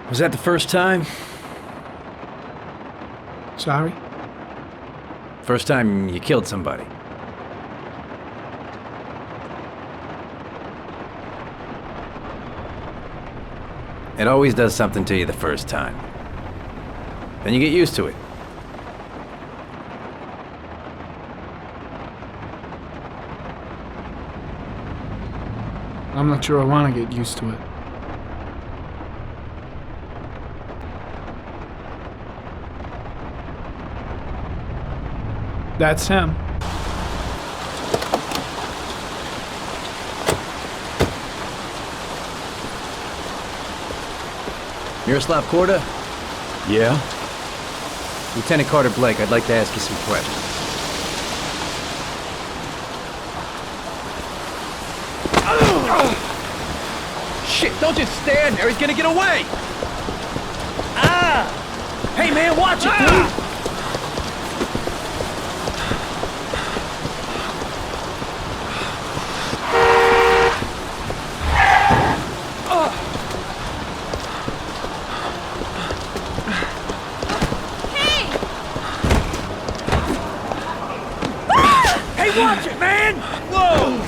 Was that the first time? Sorry? First time you killed somebody? It always does something to you the first time. Then you get used to it. I'm not sure I want to get used to it. That's him. Miroslav Korda? Yeah? Lieutenant Carter Blake, I'd like to ask you some questions. Shit, don't just stand there, he's gonna get away! Ah! Hey man, watch it, dude! Watch it, man! Whoa!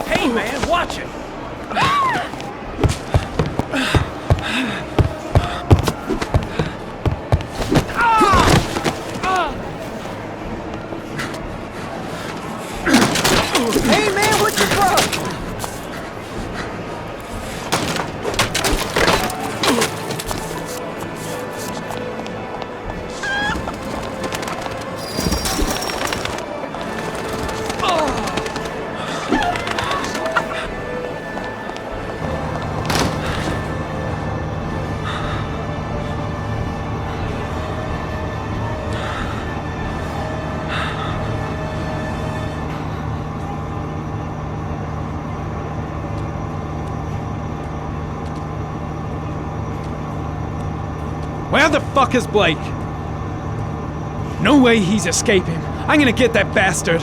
Hey, man, watch it! Hey man, what you from? Where the fuck is Blake? No way he's escaping. I'm gonna get that bastard.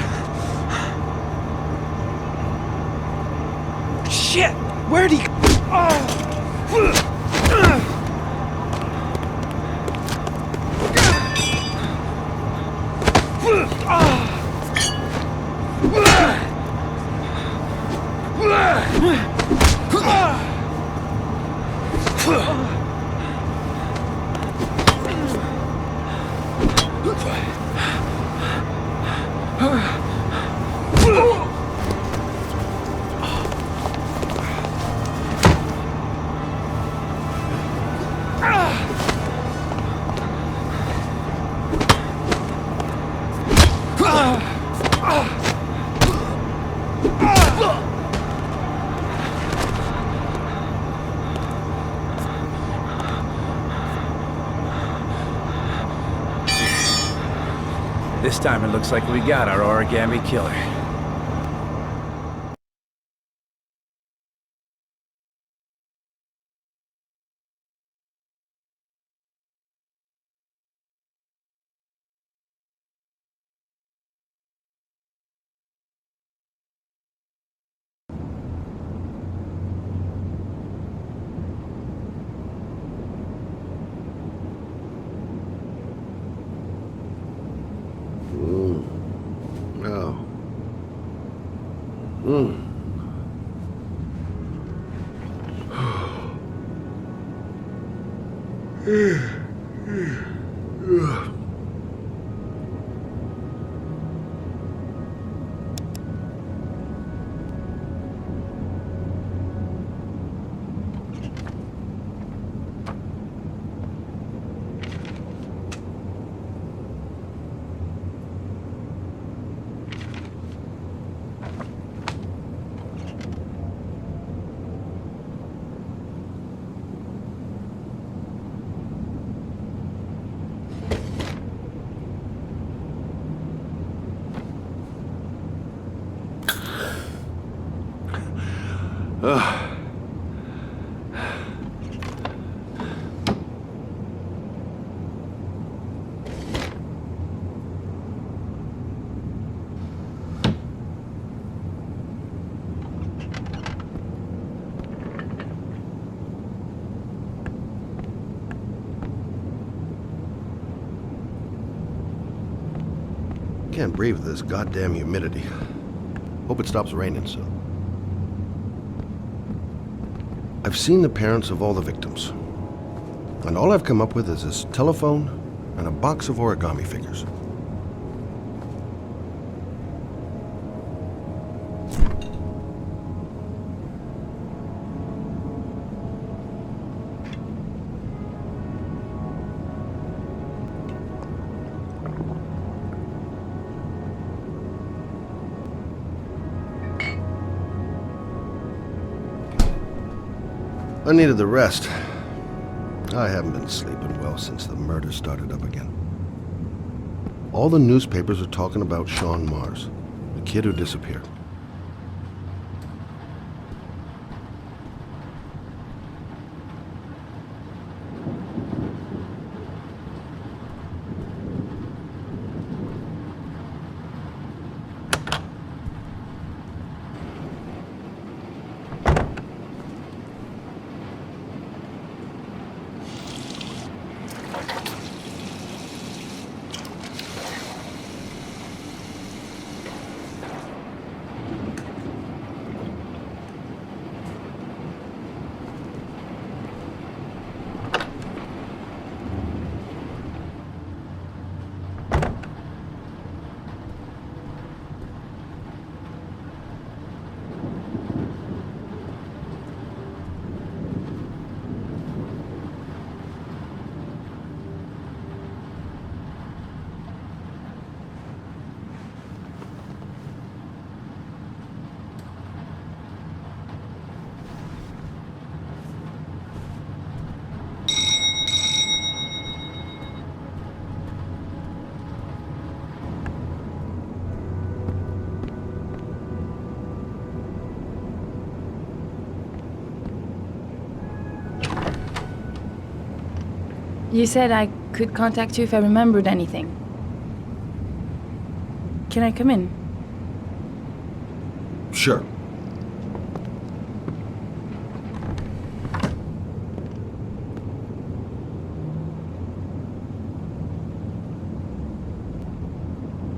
Shit! Where'd he... This time it looks like we got our Origami Killer. Can't breathe with this goddamn humidity. Hope it stops raining soon. I've seen the parents of all the victims. And all I've come up with is this telephone and a box of origami figures. I needed the rest. I haven't been sleeping well since the murder started up again. All the newspapers are talking about Sean Mars, the kid who disappeared. You said I could contact you if I remembered anything. Can I come in? Sure.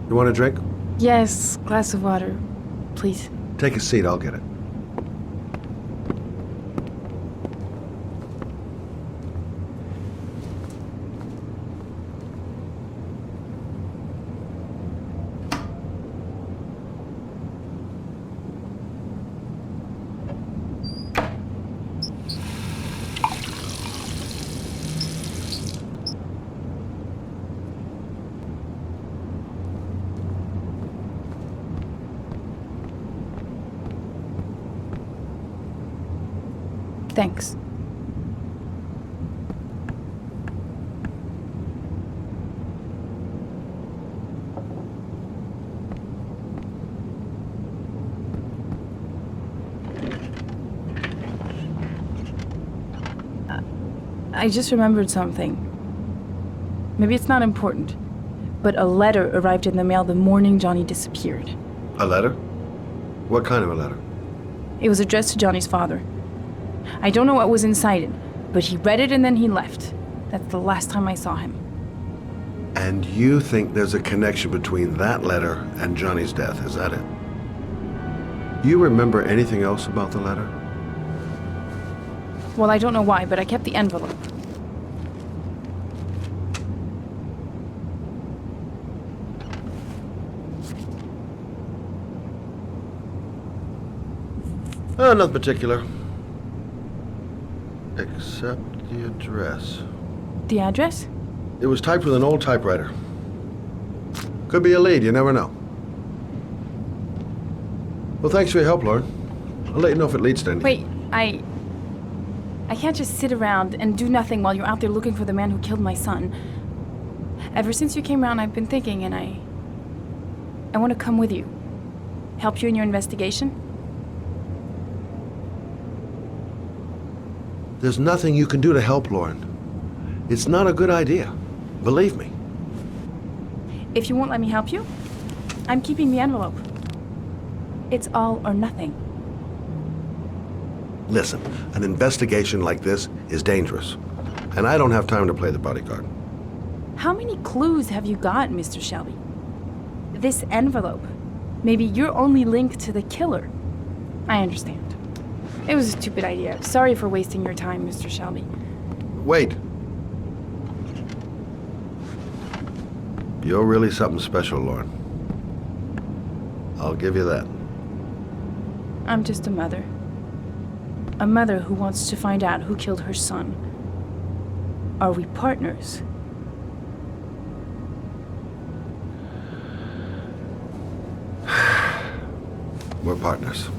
You want a drink? Yes, glass of water, please. Take a seat, I'll get it. Thanks. I just remembered something. Maybe it's not important, but a letter arrived in the mail the morning Johnny disappeared. A letter? What kind of a letter? It was addressed to Johnny's father. I don't know what was inside it, but he read it and then he left. That's the last time I saw him. And you think there's a connection between that letter and Johnny's death, is that it? You remember anything else about the letter? Well, I don't know why, but I kept the envelope. Nothing particular. Except the address. The address? It was typed with an old typewriter. Could be a lead, you never know. Well, thanks for your help, Lauren. I'll let you know if it leads to anything. Wait, I can't just sit around and do nothing while you're out there looking for the man who killed my son. Ever since you came around, I've been thinking, and I want to come with you. Help you in your investigation? There's nothing you can do to help, Lauren. It's not a good idea. Believe me. If you won't let me help you, I'm keeping the envelope. It's all or nothing. Listen, an investigation like this is dangerous. And I don't have time to play the bodyguard. How many clues have you got, Mr. Shelby? this envelope. Maybe your only link to the killer. I understand. It was a stupid idea. Sorry for wasting your time, Mr. Shelby. Wait. You're really something special, Lauren. I'll give you that. I'm just a mother. A mother who wants to find out who killed her son. Are we partners? We're partners.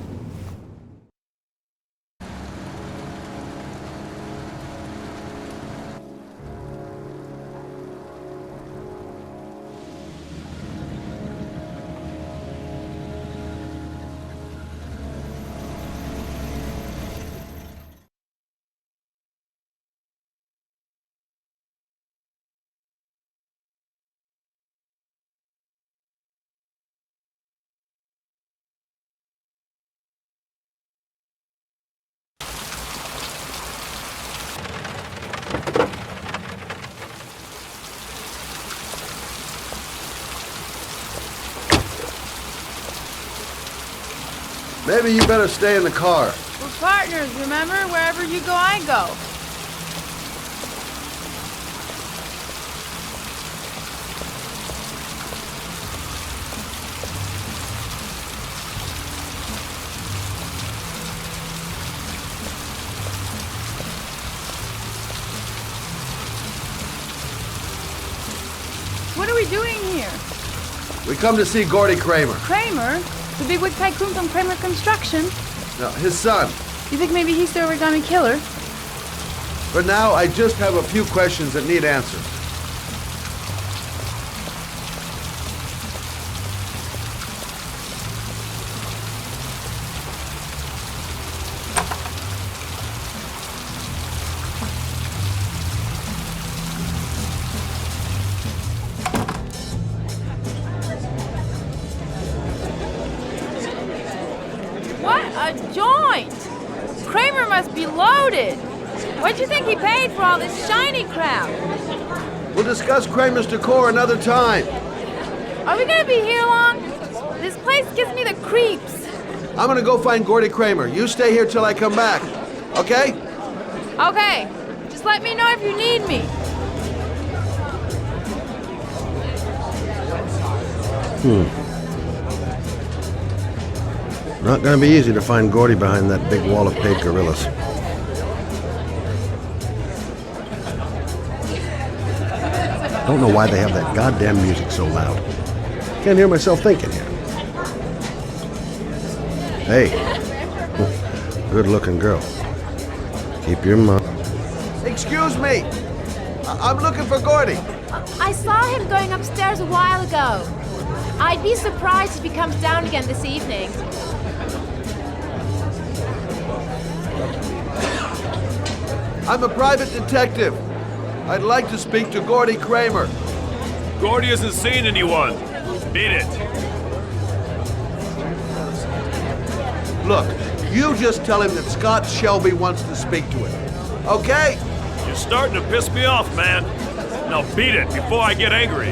Maybe you better stay in the car. We're partners, remember? Wherever you go, I go. What are we doing here? We come to see Gordy Kramer. Kramer? The bigwig tycoon from Kramer Construction? No, his son. You think maybe he's the Origami Killer? For now, I just have a few questions that need answers. What a joint! Kramer must be loaded. What'd you think he paid for all this shiny crap? We'll discuss Kramer's decor another time. Are we gonna be here long? This place gives me the creeps. I'm gonna go find Gordy Kramer. You stay here till I come back. Okay? Okay, just let me know if you need me. Not gonna be easy to find Gordy behind that big wall of paid gorillas. Don't know why they have that goddamn music so loud. Can't hear myself thinking here. Hey. Good-looking girl. Keep your mouth. Excuse me! I'm looking for Gordy. I saw him going upstairs a while ago. I'd be surprised if he comes down again this evening. I'm a private detective. I'd like to speak to Gordy Kramer. Gordy hasn't seen anyone. Beat it. Look, you just tell him that Scott Shelby wants to speak to him. Okay? You're starting to piss me off, man. Now beat it before I get angry.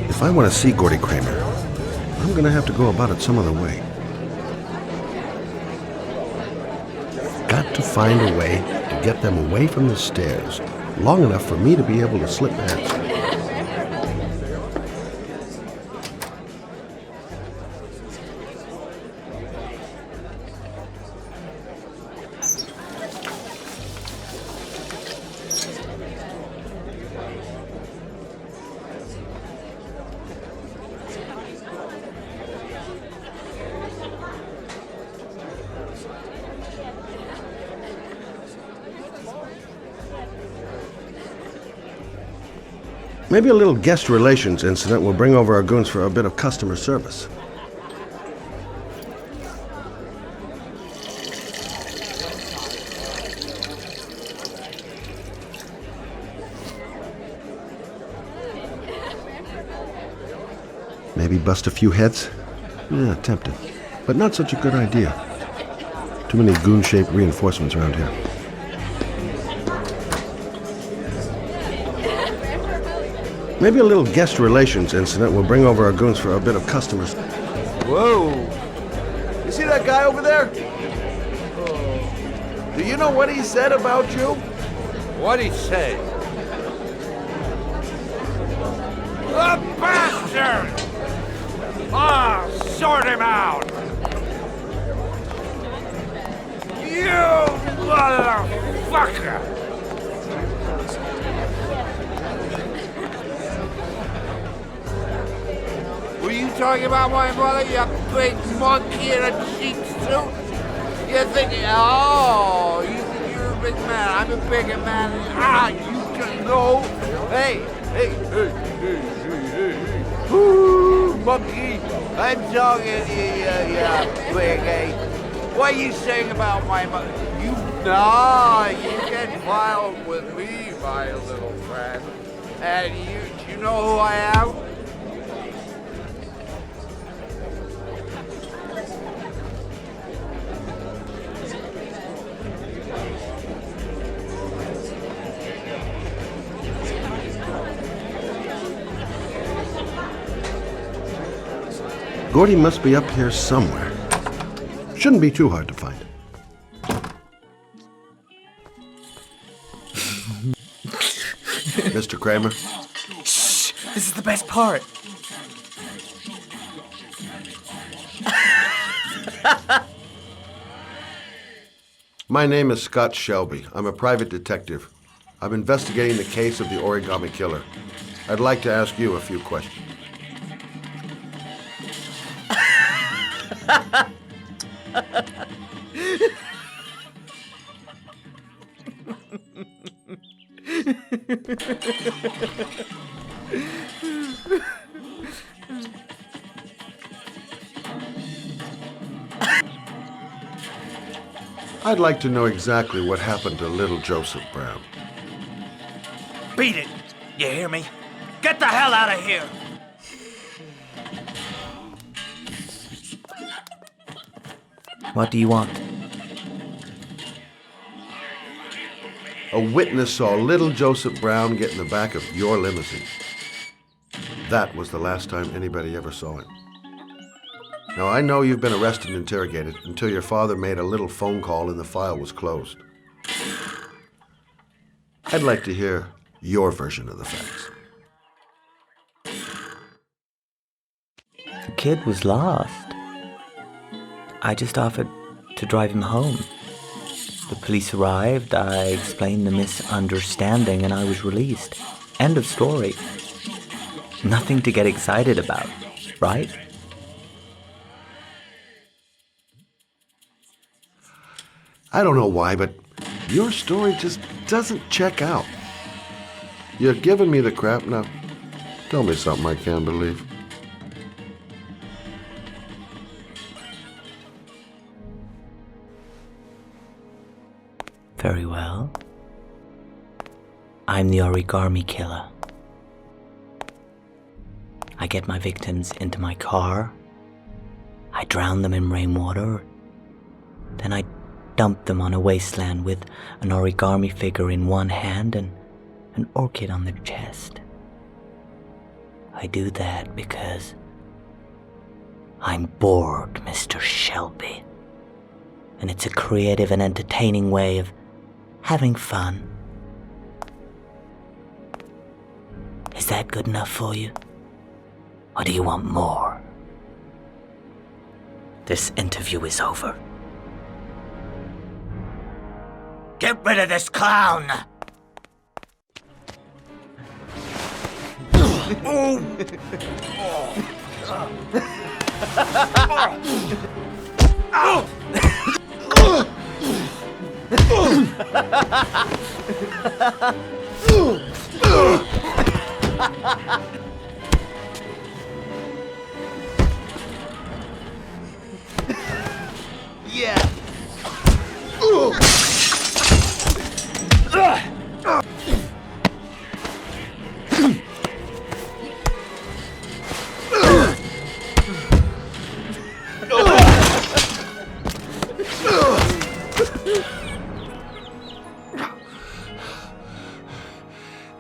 If I want to see Gordy Kramer, I'm gonna have to go about it some other way. Got to find a way to get them away from the stairs, long enough for me to be able to slip past. Maybe a little guest relations incident will bring over our goons for a bit of customer service. Maybe bust a few heads? Yeah, tempted. But not such a good idea. Too many goon-shaped reinforcements around here. Maybe a little guest relations incident will bring over our goons for a bit of customers. Whoa! You see that guy over there? Do you know what he said about you? What'd he say? The bastard! Ah, sort him out! You motherfucker! Were you talking about my mother, you big monkey in a cheap suit? You're thinking, oh, you're a big man, I'm a bigger man. Ah, you can know. Hey. Ooh, monkey, I'm talking to you, big A. What are you saying about my mother? You can file with me, my little friend. And do you know who I am? Gordy must be up here somewhere. Shouldn't be too hard to find. Mr. Kramer? Shh! This is the best part. My name is Scott Shelby. I'm a private detective. I'm investigating the case of the Origami Killer. I'd like to ask you a few questions. I'd like to know exactly what happened to little Joseph Brown. Beat it! You hear me? Get the hell out of here! What do you want? A witness saw little Joseph Brown get in the back of your limousine. That was the last time anybody ever saw him. Now, I know you've been arrested and interrogated until your father made a little phone call and the file was closed. I'd like to hear your version of the facts. The kid was lost. I just offered to drive him home. The police arrived, I explained the misunderstanding, and I was released. End of story. Nothing to get excited about, right? I don't know why, but your story just doesn't check out. You're giving me the crap now. Tell me something I can't believe. Very well. I'm the Origami Killer. I get my victims into my car. I drown them in rainwater. Then I dump them on a wasteland with an origami figure in one hand and an orchid on their chest. I do that because I'm bored, Mr. Shelby. And it's a creative and entertaining way of having fun. Is that good enough for you? Or do you want more? This interview is over. Get rid of this clown! Yeah!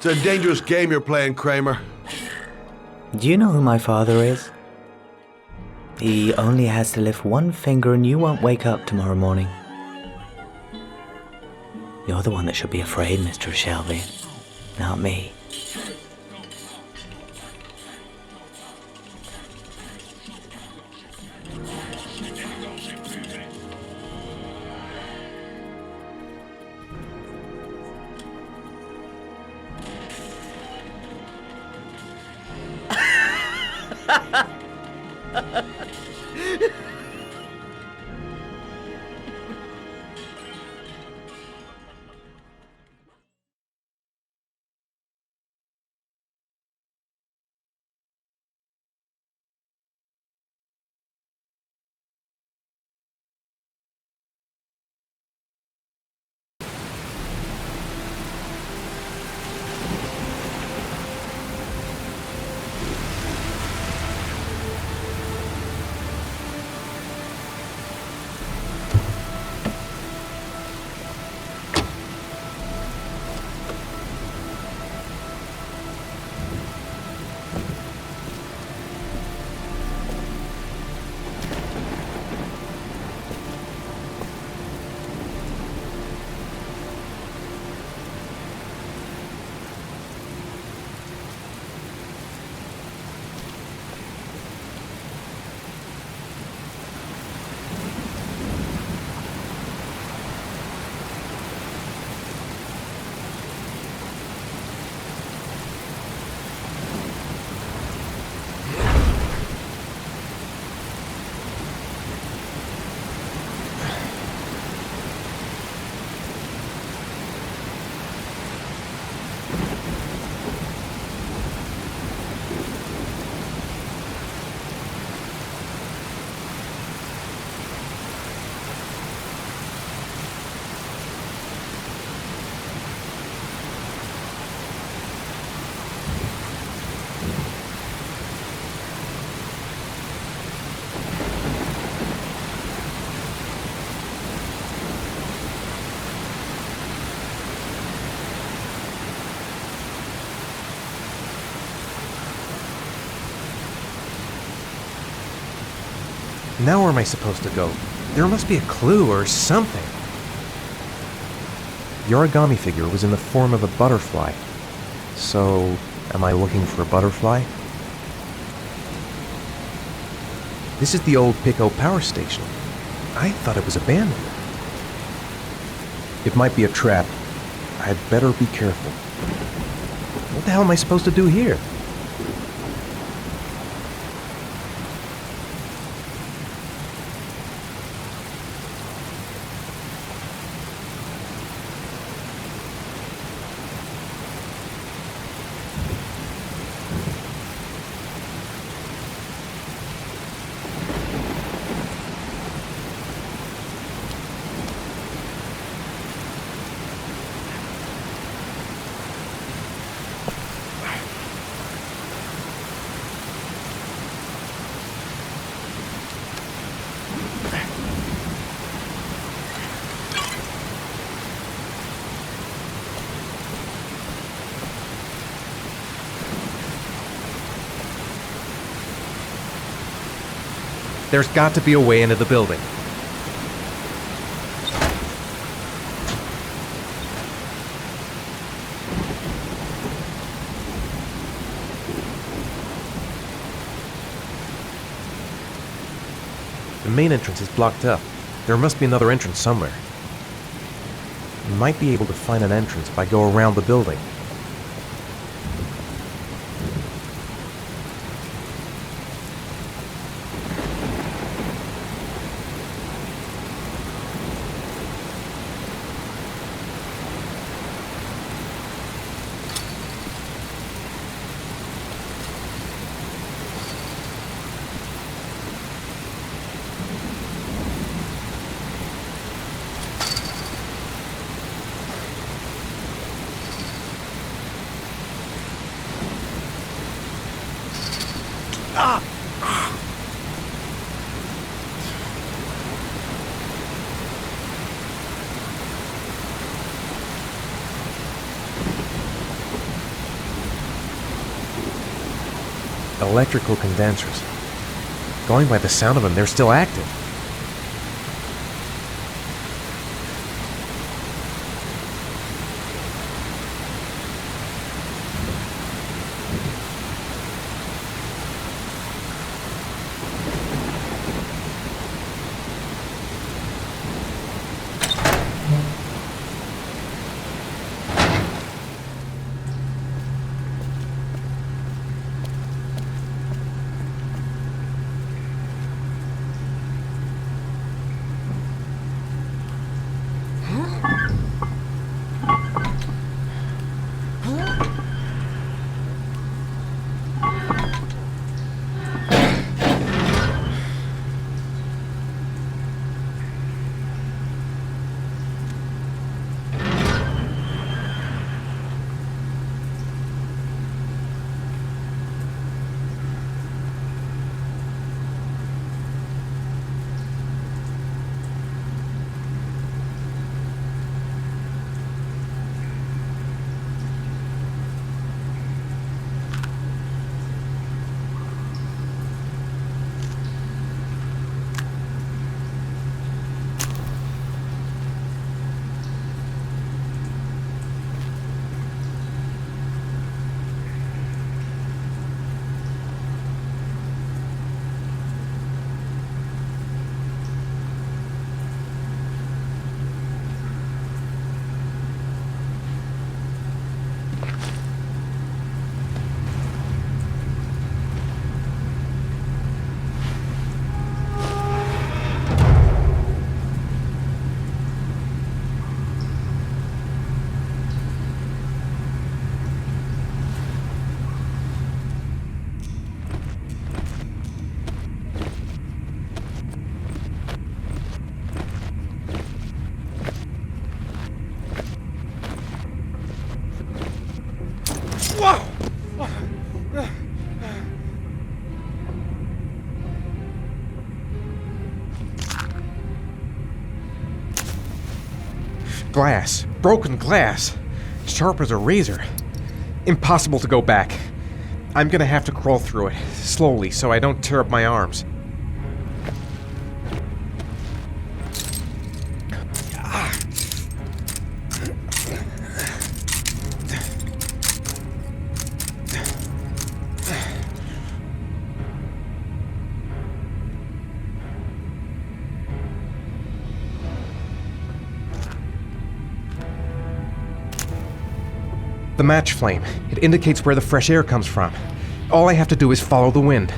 It's a dangerous game you're playing, Kramer. Do you know who my father is? He only has to lift one finger and you won't wake up tomorrow morning. You're the one that should be afraid, Mr. Shelby, not me. Now where am I supposed to go? There must be a clue or something. The origami figure was in the form of a butterfly. So, am I looking for a butterfly? This is the old Pico power station. I thought it was abandoned. It might be a trap. I'd better be careful. What the hell am I supposed to do here? There's got to be a way into the building. The main entrance is blocked up. There must be another entrance somewhere. You might be able to find an entrance if I go around the building. Electrical condensers. Going by the sound of them, they're still active. Glass. Broken glass. Sharp as a razor. Impossible to go back. I'm gonna have to crawl through it, slowly, so I don't tear up my arms. The match flame. It indicates where the fresh air comes from. All I have to do is follow the wind.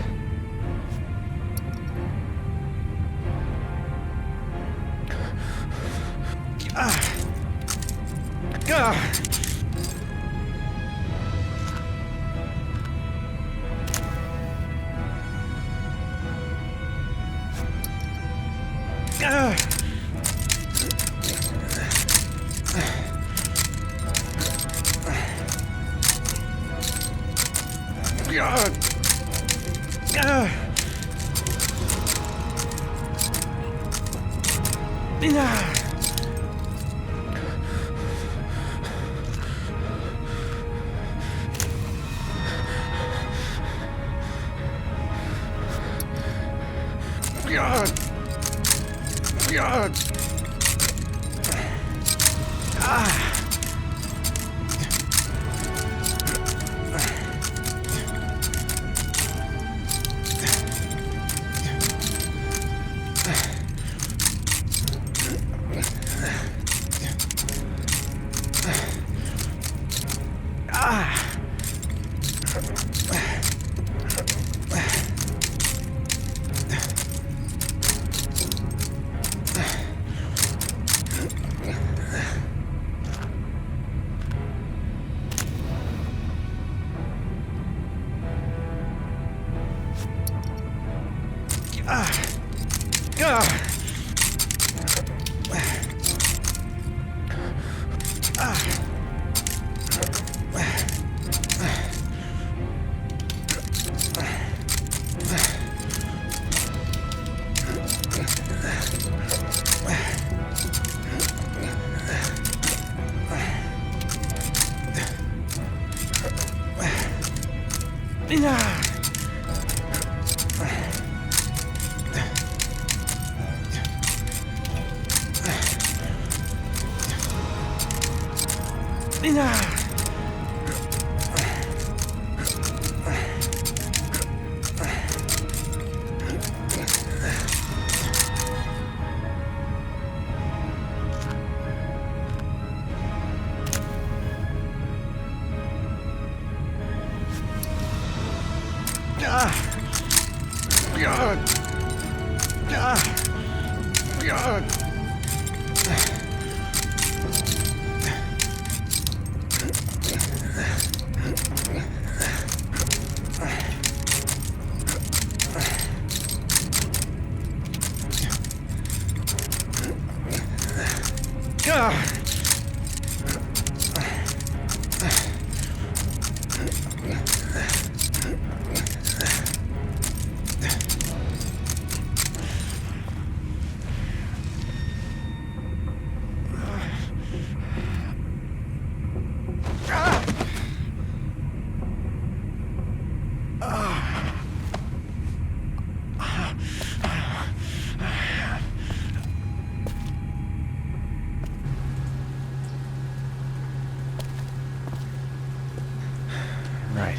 Right.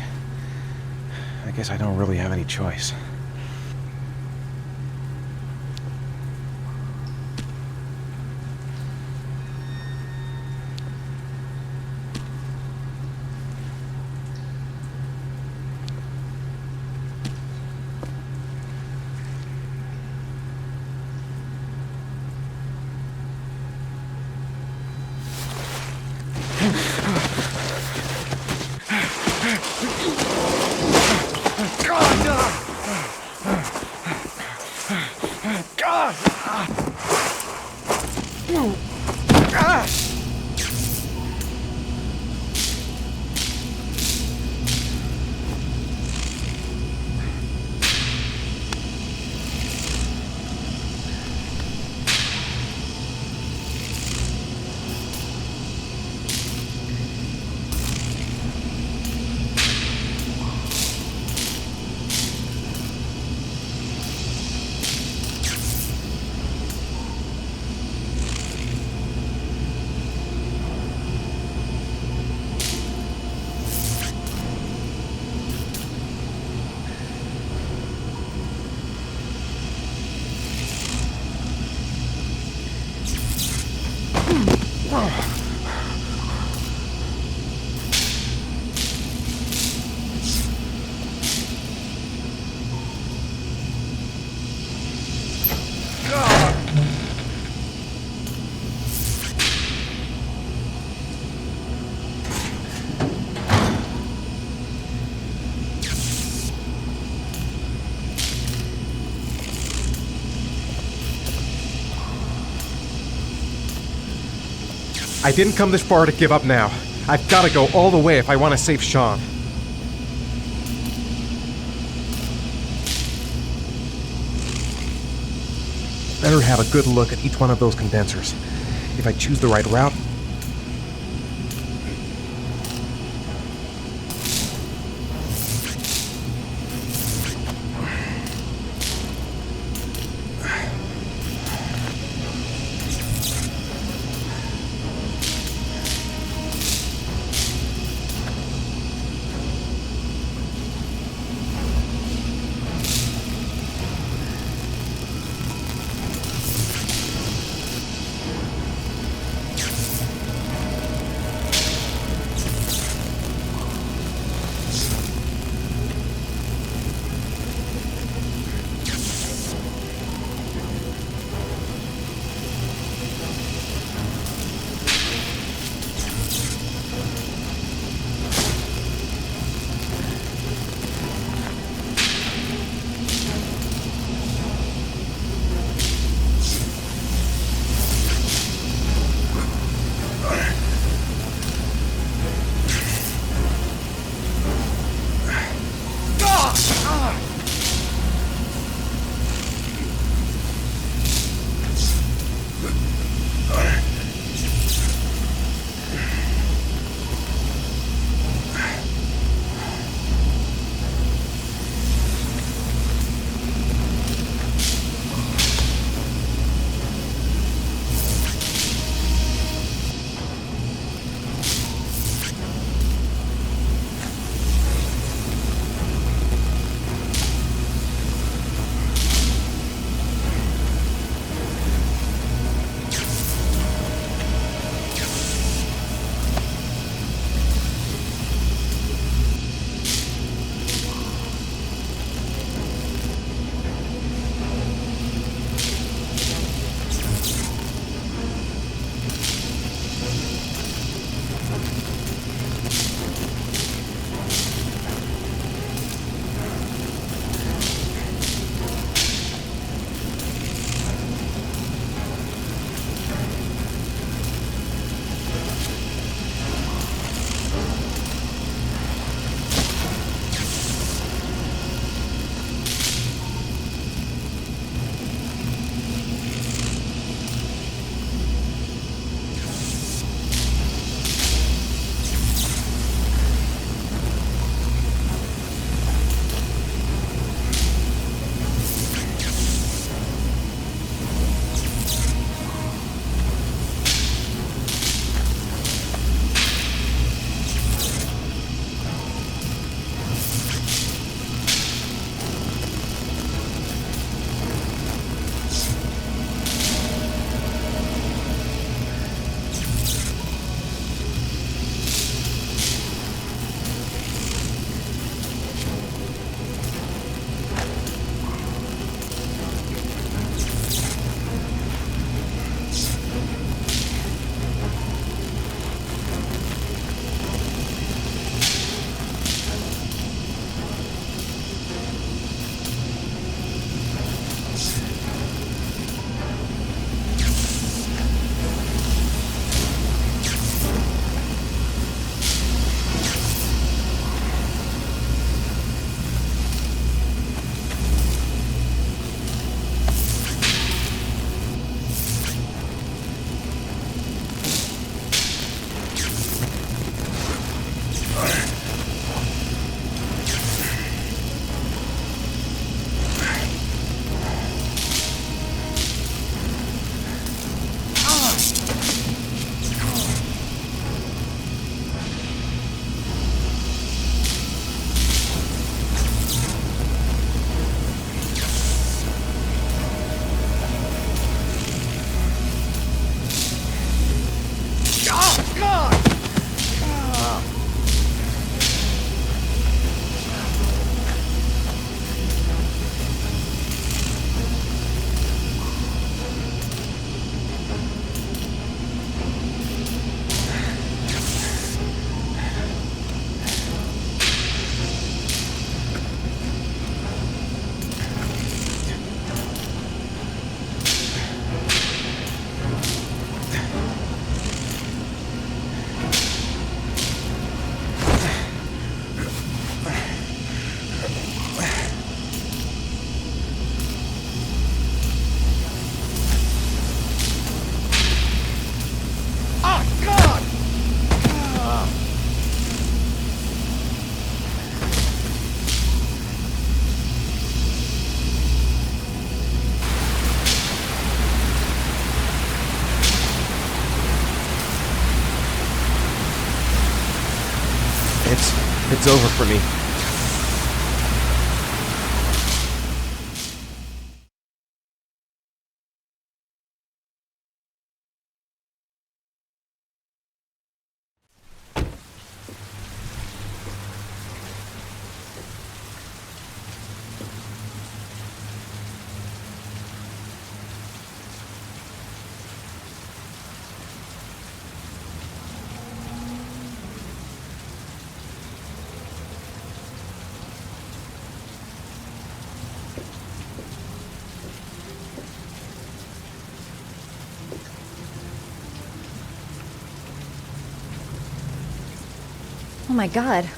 I guess I don't really have any choice. I didn't come this far to give up now. I've got to go all the way if I want to save Sean. Better have a good look at each one of those condensers. If I choose the right route, It's over for me. Oh my god.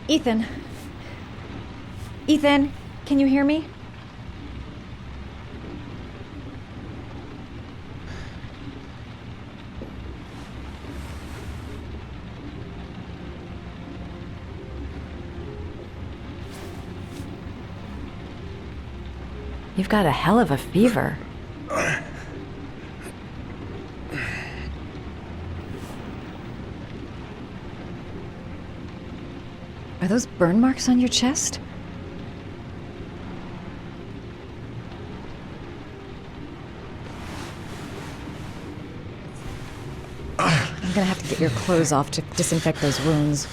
Ethan. Ethan, can you hear me? You've got a hell of a fever. Are those burn marks on your chest? I'm gonna have to get your clothes off to disinfect those wounds.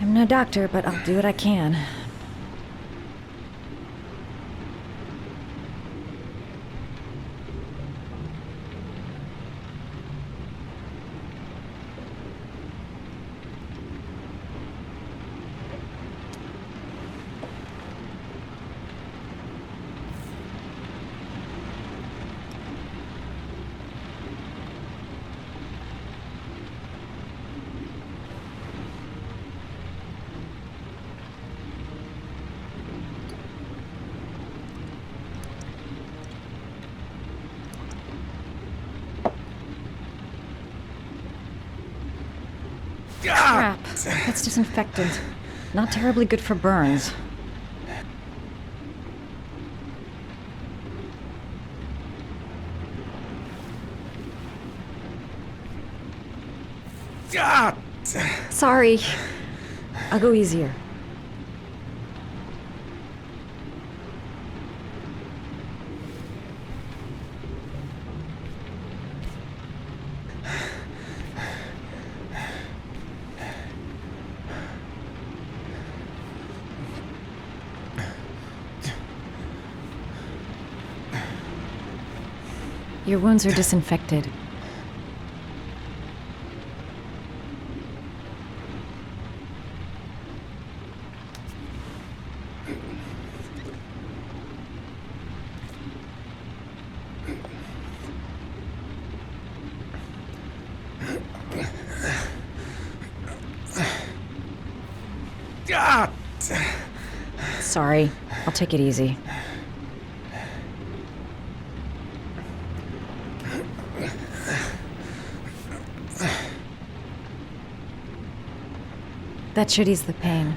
I'm no doctor, but I'll do what I can. Crap. That's disinfectant. Not terribly good for burns. Sorry. I'll go easier. Your wounds are disinfected. Sorry. I'll take it easy. That should ease the pain.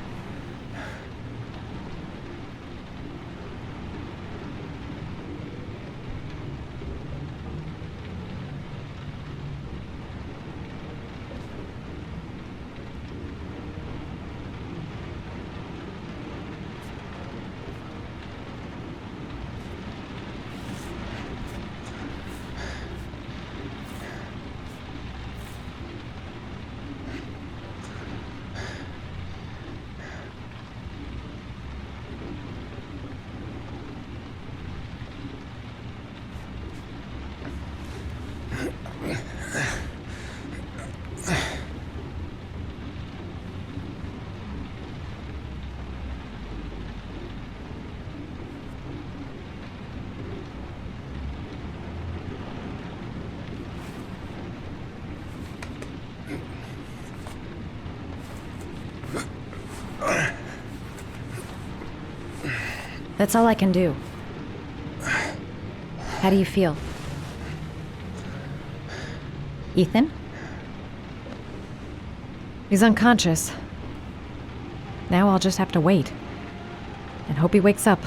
That's all I can do. How do you feel? Ethan? He's unconscious. Now I'll just have to wait. And hope he wakes up.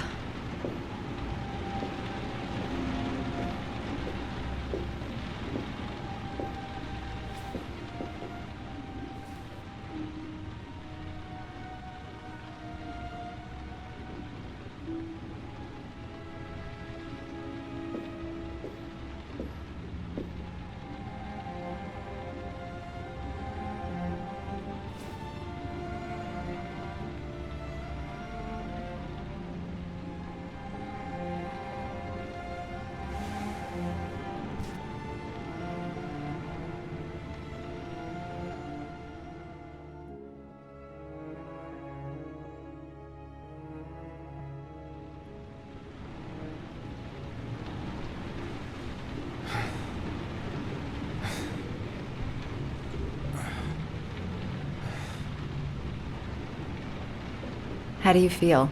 How do you feel?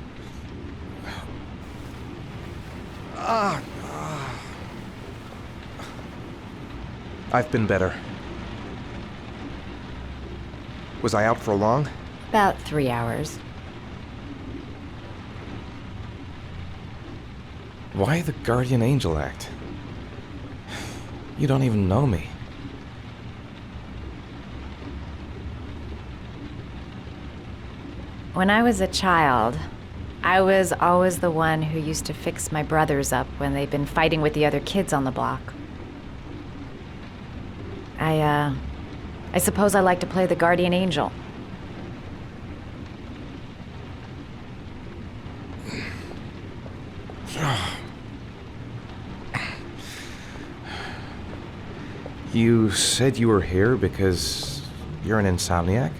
I've been better. Was I out for long? About 3 hours. Why the guardian angel act? You don't even know me. When I was a child, I was always the one who used to fix my brothers up when they'd been fighting with the other kids on the block. I suppose I like to play the guardian angel. You said you were here because you're an insomniac?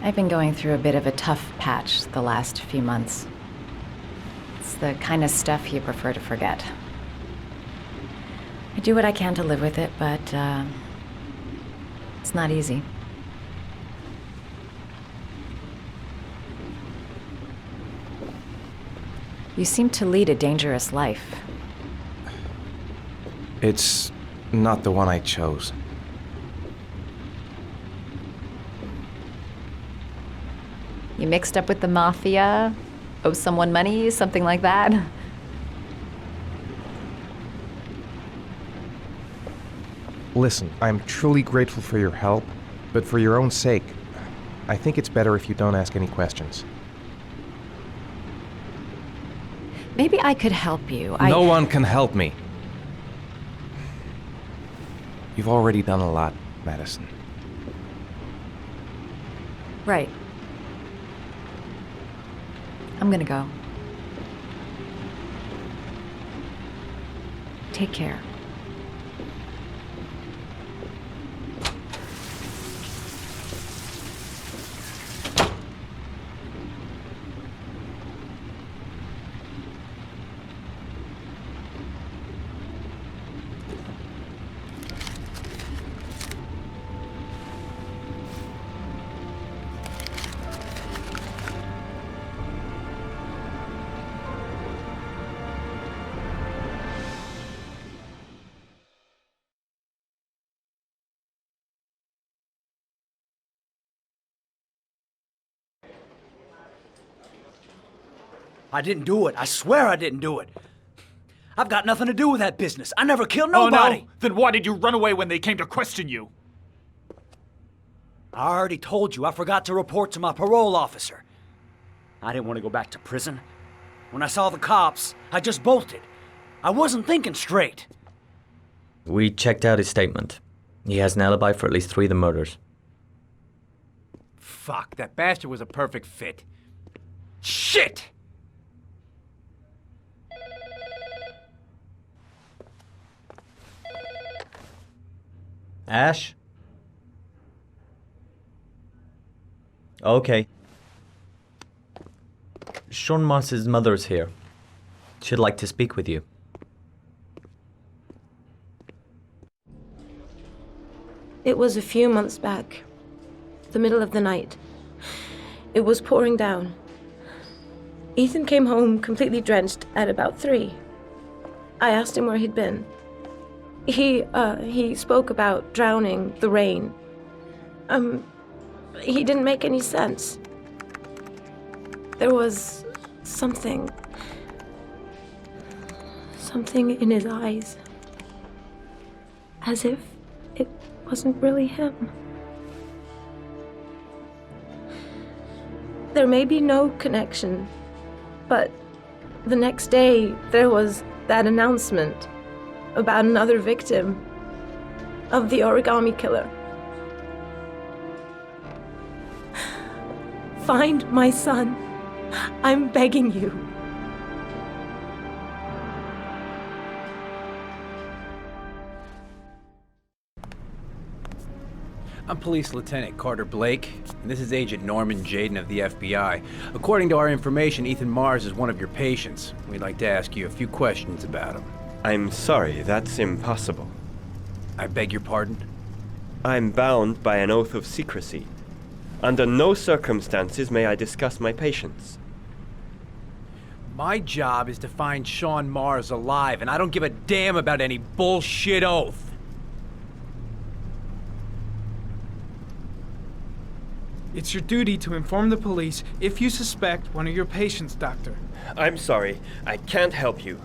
I've been going through a bit of a tough patch the last few months. It's the kind of stuff you prefer to forget. I do what I can to live with it, but, it's not easy. You seem to lead a dangerous life. It's not the one I chose. You mixed up with the mafia? Owe someone money? Something like that? Listen, I'm truly grateful for your help, but for your own sake, I think it's better if you don't ask any questions. Maybe I could help you. No one can help me. You've already done a lot, Madison. Right. I'm gonna go. Take care. I didn't do it. I swear I didn't do it. I've got nothing to do with that business. I never killed nobody. Oh, no? Then why did you run away when they came to question you? I already told you I forgot to report to my parole officer. I didn't want to go back to prison. When I saw the cops, I just bolted. I wasn't thinking straight. We checked out his statement. He has an alibi for at least 3 of the murders. Fuck, that bastard was a perfect fit. Shit! Ash? Okay. Sean Mars's mother's here. She'd like to speak with you. It was a few months back. The middle of the night. It was pouring down. Ethan came home completely drenched at about 3. I asked him where he'd been. He spoke about drowning, the rain. He didn't make any sense. There was something in his eyes. As if it wasn't really him. There may be no connection, but the next day there was that announcement about another victim of the Origami Killer. Find my son. I'm begging you. I'm Police Lieutenant Carter Blake, and this is Agent Norman Jaden of the FBI. According to our information, Ethan Mars is one of your patients. We'd like to ask you a few questions about him. I'm sorry, that's impossible. I beg your pardon? I'm bound by an oath of secrecy. Under no circumstances may I discuss my patients. My job is to find Sean Mars alive, and I don't give a damn about any bullshit oath. It's your duty to inform the police if you suspect one of your patients, Doctor. I'm sorry, I can't help you.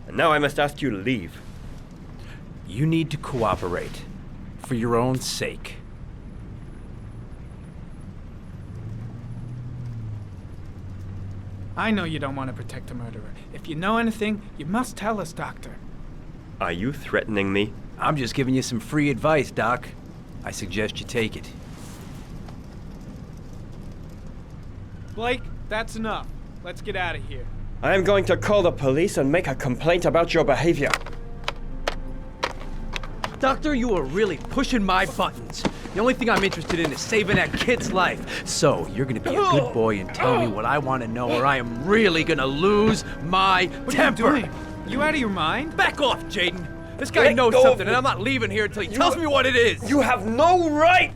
And now I must ask you to leave. You need to cooperate, for your own sake. I know you don't want to protect a murderer. If you know anything, you must tell us, Doctor. Are you threatening me? I'm just giving you some free advice, Doc. I suggest you take it. Blake, that's enough. Let's get out of here. I am going to call the police and make a complaint about your behavior. Doctor, you are really pushing my buttons. The only thing I'm interested in is saving that kid's life. So, you're gonna be a good boy and tell me what I want to know, or I am really gonna lose my temper. What are you doing? You out of your mind? Back off, Jaden. This guy knows something, and I'm not leaving here until he tells me what it is. You have no right!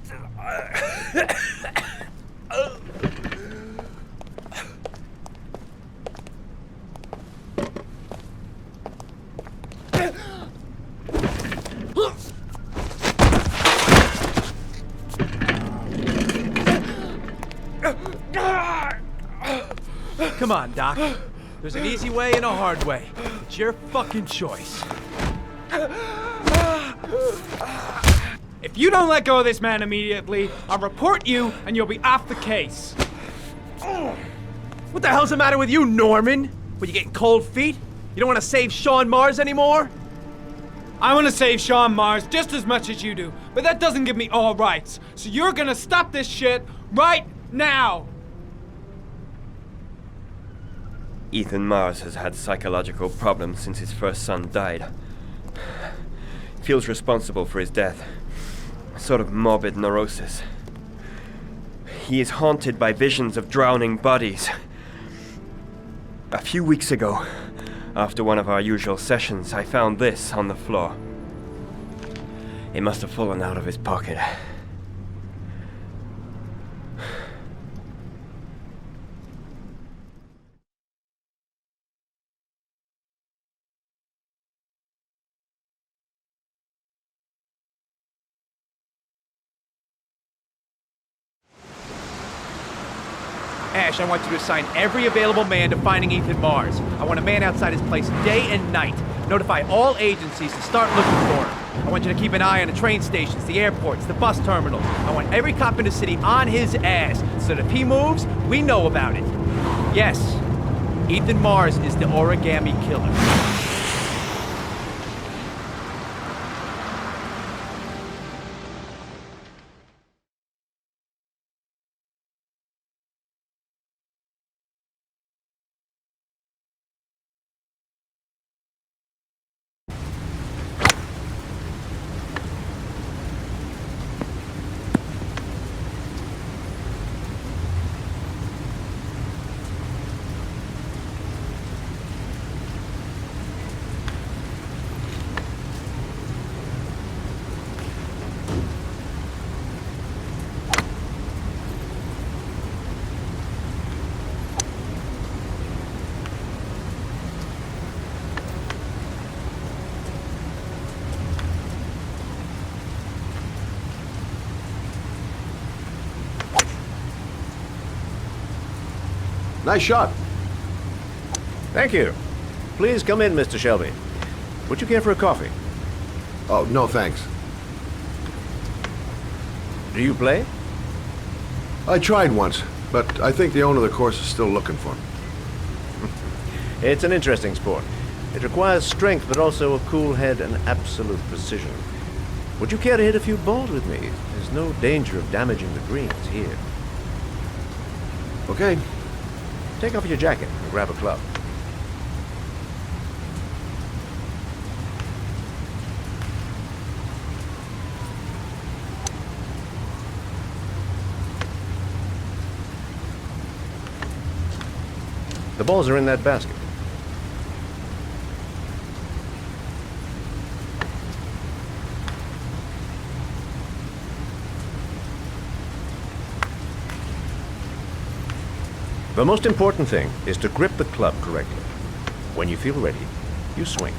Come on, Doc. There's an easy way and a hard way. It's your fucking choice. If you don't let go of this man immediately, I'll report you and you'll be off the case. What the hell's the matter with you, Norman? What, you getting cold feet? You don't want to save Sean Mars anymore? I want to save Sean Mars just as much as you do, but that doesn't give me all rights. So you're gonna stop this shit right now! Ethan Mars has had psychological problems since his first son died. He feels responsible for his death. A sort of morbid neurosis. He is haunted by visions of drowning bodies. A few weeks ago, after one of our usual sessions, I found this on the floor. It must have fallen out of his pocket. Ash, I want you to assign every available man to finding Ethan Mars. I want a man outside his place day and night. Notify all agencies to start looking for him. I want you to keep an eye on the train stations, the airports, the bus terminals. I want every cop in the city on his ass, so that if he moves, we know about it. Yes, Ethan Mars is the Origami Killer. Nice shot. Thank you. Please come in, Mr. Shelby. Would you care for a coffee? Oh, no thanks. Do you play? I tried once, but I think the owner of the course is still looking for me. It's an interesting sport. It requires strength, but also a cool head and absolute precision. Would you care to hit a few balls with me? There's no danger of damaging the greens here. Okay. Take off your jacket and grab a club. The balls are in that basket. The most important thing is to grip the club correctly. When you feel ready, you swing.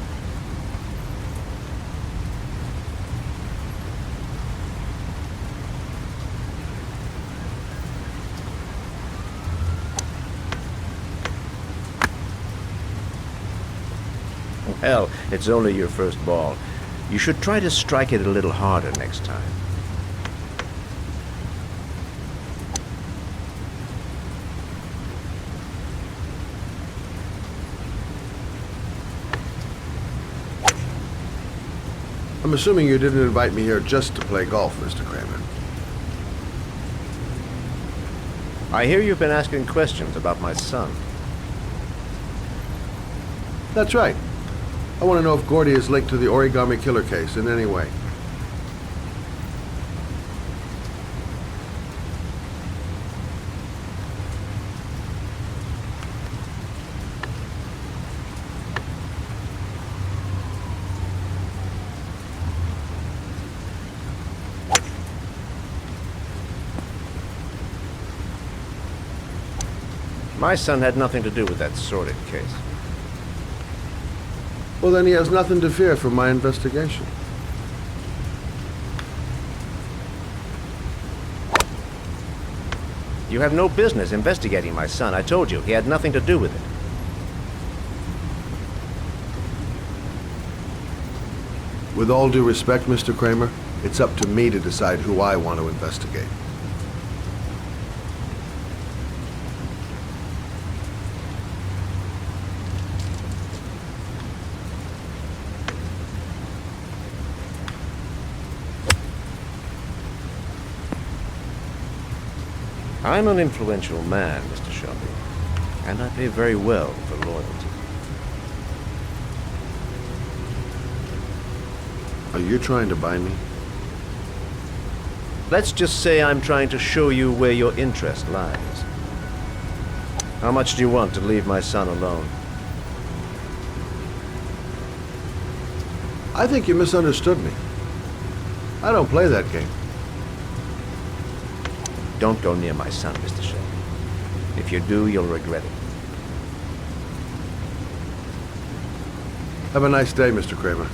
Well, it's only your first ball. You should try to strike it a little harder next time. I'm assuming you didn't invite me here just to play golf, Mr. Kramer. I hear you've been asking questions about my son. That's right. I want to know if Gordy is linked to the Origami Killer case in any way. My son had nothing to do with that sordid case. Well, then he has nothing to fear from my investigation. You have no business investigating my son. I told you, he had nothing to do with it. With all due respect, Mr. Kramer, it's up to me to decide who I want to investigate. I'm an influential man, Mr. Shelby, and I pay very well for loyalty. Are you trying to buy me? Let's just say I'm trying to show you where your interest lies. How much do you want to leave my son alone? I think you misunderstood me. I don't play that game. Don't go near my son, Mr. Shelby. If you do, you'll regret it. Have a nice day, Mr. Kramer.